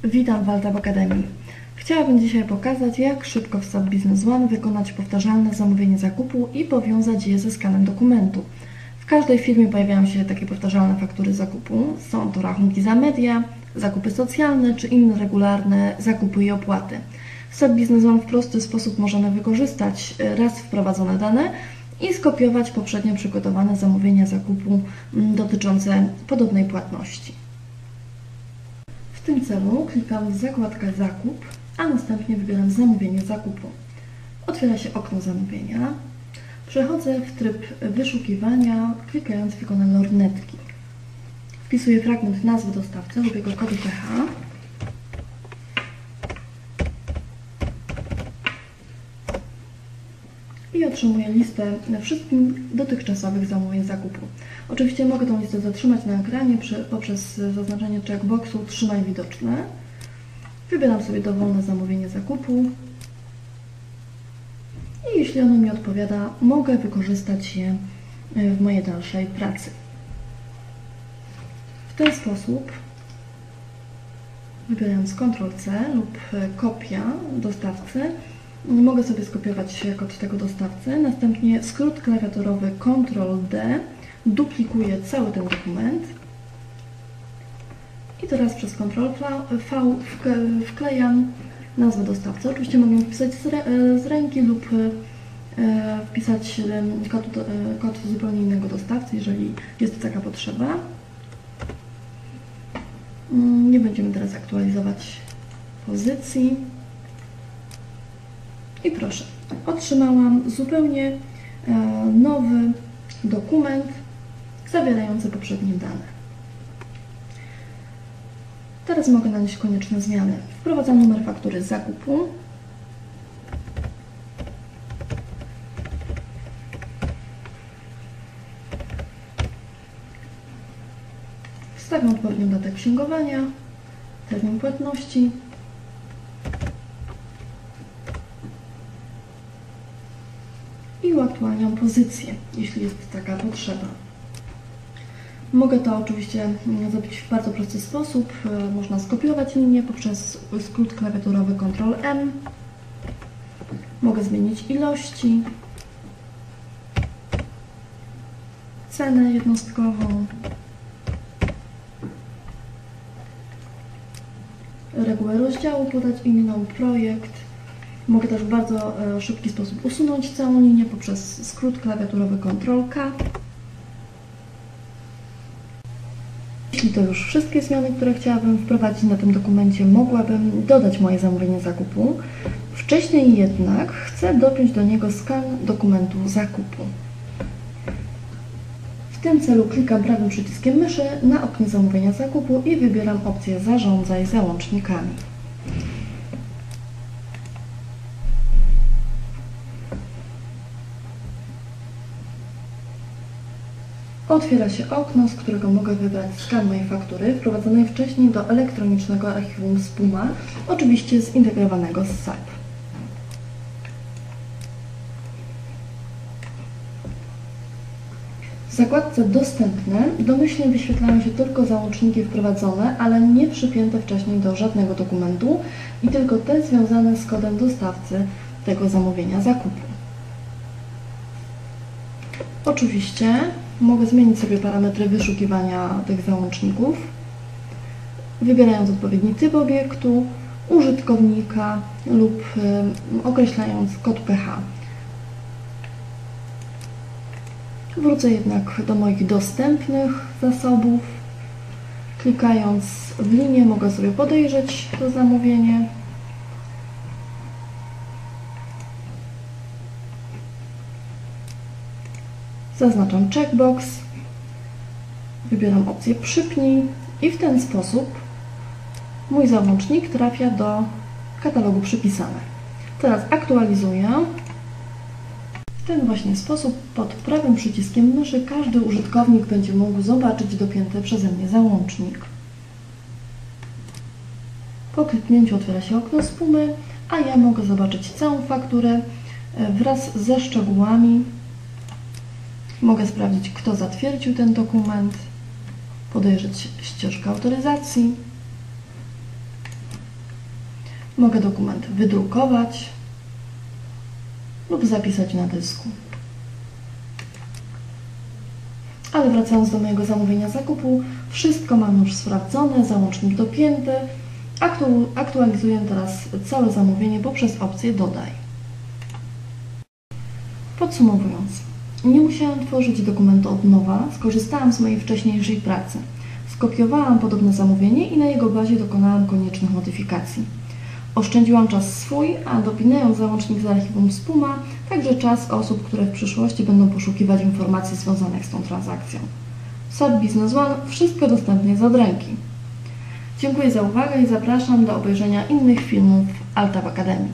Witam w Altab Akademii. Chciałabym dzisiaj pokazać, jak szybko w SAP Business One wykonać powtarzalne zamówienie zakupu i powiązać je ze skanem dokumentu. W każdej firmie pojawiają się takie powtarzalne faktury zakupu. Są to rachunki za media, zakupy socjalne czy inne regularne zakupy i opłaty. W SAP Business One w prosty sposób możemy wykorzystać raz wprowadzone dane i skopiować poprzednio przygotowane zamówienia zakupu dotyczące podobnej płatności. W tym celu klikam w zakładkę Zakup, a następnie wybieram Zamówienie zakupu. Otwiera się okno zamówienia. Przechodzę w tryb wyszukiwania, klikając w ikonę lornetki. Wpisuję fragment nazwy dostawcy lub jego kodu PH. I otrzymuję listę wszystkich dotychczasowych zamówień zakupu. Oczywiście mogę tą listę zatrzymać na ekranie poprzez zaznaczenie checkboxu Trzymaj widoczne. Wybieram sobie dowolne zamówienie zakupu i jeśli ono mi odpowiada, mogę wykorzystać je w mojej dalszej pracy. W ten sposób, wybierając Ctrl+C lub kopia dostawcy, mogę sobie skopiować kod tego dostawcy, następnie skrót klawiaturowy Ctrl+D duplikuję cały ten dokument i teraz przez Ctrl+V wklejam nazwę dostawcy. Oczywiście mogę wpisać z ręki lub wpisać kod zupełnie innego dostawcy, jeżeli jest taka potrzeba. Nie będziemy teraz aktualizować pozycji. I proszę, otrzymałam zupełnie nowy dokument zawierający poprzednie dane. Teraz mogę nanieść konieczne zmiany. Wprowadzam numer faktury zakupu. Wstawiam odpowiednią datę księgowania, termin płatności. I uaktualniam pozycję, jeśli jest taka potrzeba. Mogę to oczywiście zrobić w bardzo prosty sposób. Można skopiować linię poprzez skrót klawiaturowy Ctrl+M. Mogę zmienić ilości, cenę jednostkową, regułę rozdziału podać inną, projekt. Mogę też w bardzo szybki sposób usunąć całą linię poprzez skrót klawiaturowy Ctrl+K. Jeśli to już wszystkie zmiany, które chciałabym wprowadzić na tym dokumencie, mogłabym dodać moje zamówienie zakupu. Wcześniej jednak chcę dopiąć do niego skan dokumentu zakupu. W tym celu klikam prawym przyciskiem myszy na oknie zamówienia zakupu i wybieram opcję Zarządzaj załącznikami. Otwiera się okno, z którego mogę wybrać skan mojej faktury wprowadzonej wcześniej do elektronicznego archiwum z PUMA, oczywiście zintegrowanego z SAP. W zakładce Dostępne domyślnie wyświetlają się tylko załączniki wprowadzone, ale nie przypięte wcześniej do żadnego dokumentu i tylko te związane z kodem dostawcy tego zamówienia zakupu. Oczywiście mogę zmienić sobie parametry wyszukiwania tych załączników, wybierając odpowiedni typ obiektu, użytkownika lub określając kod PH. Wrócę jednak do moich dostępnych zasobów. Klikając w linię mogę sobie podejrzeć to zamówienie. Zaznaczam checkbox, wybieram opcję Przypnij i w ten sposób mój załącznik trafia do katalogu Przypisane. Teraz aktualizuję. W ten właśnie sposób pod prawym przyciskiem myszy każdy użytkownik będzie mógł zobaczyć dopięty przeze mnie załącznik. Po kliknięciu otwiera się okno z PUMy, a ja mogę zobaczyć całą fakturę wraz ze szczegółami. Mogę sprawdzić, kto zatwierdził ten dokument, podejrzeć ścieżkę autoryzacji Mogę dokument wydrukować lub zapisać na dysku. Ale wracając do mojego zamówienia zakupu, wszystko mam już sprawdzone, załącznik dopięty. Aktualizuję teraz całe zamówienie poprzez opcję Dodaj. Podsumowując, nie musiałam tworzyć dokumentu od nowa, skorzystałam z mojej wcześniejszej pracy. Skopiowałam podobne zamówienie i na jego bazie dokonałam koniecznych modyfikacji. Oszczędziłam czas swój, a dopinając załącznik z archiwum Spuma, także czas osób, które w przyszłości będą poszukiwać informacji związanych z tą transakcją. W SAP Business One wszystko dostępne jest od ręki. Dziękuję za uwagę i zapraszam do obejrzenia innych filmów Alta w Akademii.